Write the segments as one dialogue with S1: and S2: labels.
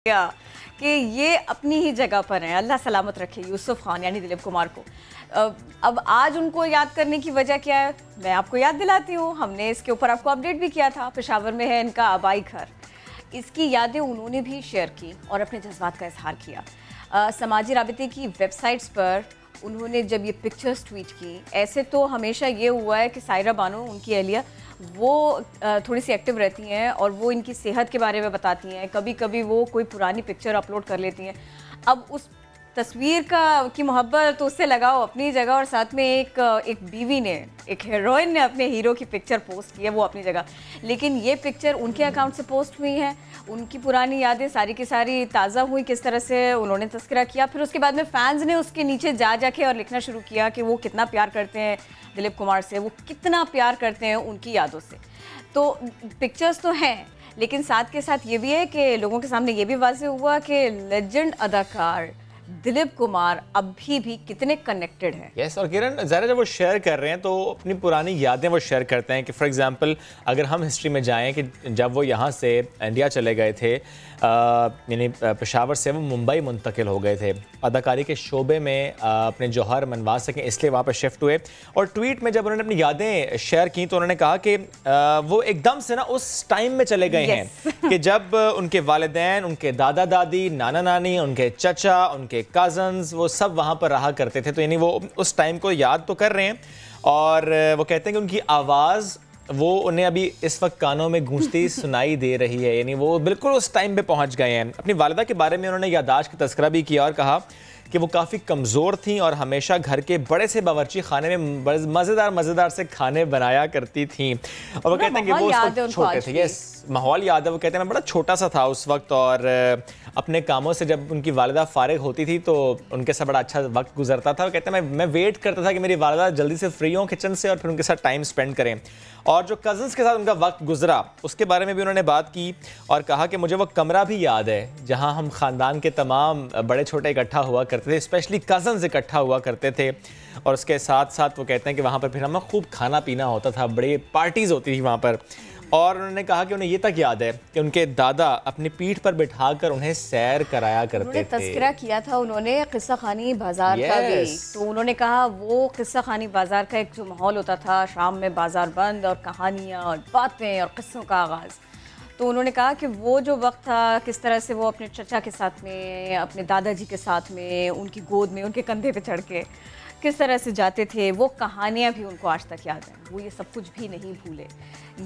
S1: क्या कि ये अपनी ही जगह पर हैं। अल्लाह सलामत रखे यूसुफ खान यानी दिलीप कुमार को। अब आज उनको याद करने की वजह क्या है, मैं आपको याद दिलाती हूँ। हमने इसके ऊपर आपको अपडेट भी किया था। पेशावर में है इनका आबाई घर, इसकी यादें उन्होंने भी शेयर की और अपने जज्बात का इजहार किया। समाजी राबिते की वेबसाइट्स पर उन्होंने जब ये पिक्चर्स ट्वीट की, ऐसे तो हमेशा ये हुआ है कि सायरा बानो उनकी अहलिया वो थोड़ी सी एक्टिव रहती हैं और वो इनकी सेहत के बारे में बताती हैं। कभी कभी वो कोई पुरानी पिक्चर अपलोड कर लेती हैं। अब उस तस्वीर की मोहब्बत तो उससे लगाओ अपनी जगह, और साथ में एक बीवी ने, एक हीरोइन ने अपने हीरो की पिक्चर पोस्ट की है, वो अपनी जगह। लेकिन ये पिक्चर उनके अकाउंट से पोस्ट हुई है। उनकी पुरानी यादें सारी की सारी ताज़ा हुई, किस तरह से उन्होंने तस्करा किया। फिर उसके बाद में फैंस ने उसके नीचे जाके और लिखना शुरू किया कि वो कितना प्यार करते हैं दिलीप कुमार से, वो कितना प्यार करते हैं उनकी यादों से। तो पिक्चर्स तो हैं, लेकिन साथ के साथ ये भी है कि लोगों के सामने ये भी वाज़ेह हुआ कि लेजेंड अदाकार दिलीप कुमार अभी भी कितने कनेक्टेड हैं।
S2: यस, और किरण ज़रा जब वो शेयर कर रहे हैं तो अपनी पुरानी यादें वो शेयर करते हैं कि फॉर एग्जांपल अगर हम हिस्ट्री में जाएं कि जब वो यहाँ से इंडिया चले गए थे, यानी पेशावर से वो मुंबई मुंतकिल हो गए थे, अदाकारी के शोबे में अपने जौहर मनवा सकें इसलिए वहाँ पर शिफ्ट हुए। और ट्वीट में जब उन्होंने अपनी यादें शेयर की तो उन्होंने कहा कि वो एकदम से ना उस टाइम में चले गए हैं कि जब उनके वालिदैन, उनके दादा दादी, नाना नानी, उनके चचा, उनके कजन्स, वो सब वहाँ पर रहा करते थे। तो यानी वो उस टाइम को याद तो कर रहे हैं और वो कहते हैं कि उनकी आवाज़ वो उन्हें अभी इस वक्त कानों में गूंजती सुनाई दे रही है। यानी वो बिल्कुल उस टाइम पे पहुँच गए हैं। अपनी वालिदा के बारे में उन्होंने यादाश्त का तज़किरा भी किया और कहा कि वो काफ़ी कमज़ोर थीं और हमेशा घर के बड़े से बावर्ची खाने में मज़ेदार से खाने बनाया करती थीं। और वो कहते हैं कि वो उस वक्त छोटे थे। यस, माहौल याद है। वो कहते हैं मैं बड़ा छोटा सा था उस वक्त और अपने कामों से जब उनकी वालिदा फारिग होती थी तो उनके साथ बड़ा अच्छा वक्त गुजरता था। वो कहते हैं मैं वेट करता था कि मेरी वालिदा जल्दी से फ्री हों किचन से और फिर उनके साथ टाइम स्पेंड करें। और जो कज़न्स के साथ उनका वक्त गुजरा उसके बारे में भी उन्होंने बात की और कहा कि मुझे वो कमरा भी याद है जहाँ हम ख़ानदान के तमाम बड़े छोटे इकट्ठा हुआ करते थे, स्पेशली कज़न्स इकट्ठा हुआ करते थे। और उसके साथ साथ वो कहते हैं कि वहाँ पर फिर हमें खूब खाना पीना होता था, बड़ी पार्टीज़ होती थी वहाँ पर। और उन्होंने कहा कि उन्हें ये तक याद है कि उनके दादा अपनी पीठ पर बिठाकर उन्हें सैर कराया करते थे।
S1: तज़किरा किया था उन्होंने किस्सा खानी बाजार का भी। तो उन्होंने कहा वो किस्सा खानी बाजार का एक जो माहौल होता था, शाम में बाजार बंद और कहानियाँ और बातें और किस्सों का आगाज़। तो उन्होंने कहा कि वो जो वक्त था, किस तरह से वो अपने चचा के साथ में, अपने दादाजी के साथ में, उनकी गोद में, उनके कंधे पे चढ़ के किस तरह से जाते थे, वो कहानियाँ भी उनको आज तक याद हैं। वो ये सब कुछ भी नहीं भूले।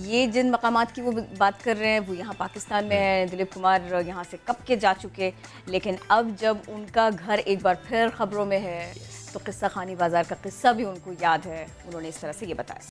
S1: ये जिन मकामात की वो बात कर रहे हैं वो यहाँ पाकिस्तान में है। दिलीप कुमार यहाँ से कब के जा चुके, लेकिन अब जब उनका घर एक बार फिर खबरों में है तो किस्सा खानी बाजार का किस्सा भी उनको याद है। उन्होंने इस तरह से ये बताया।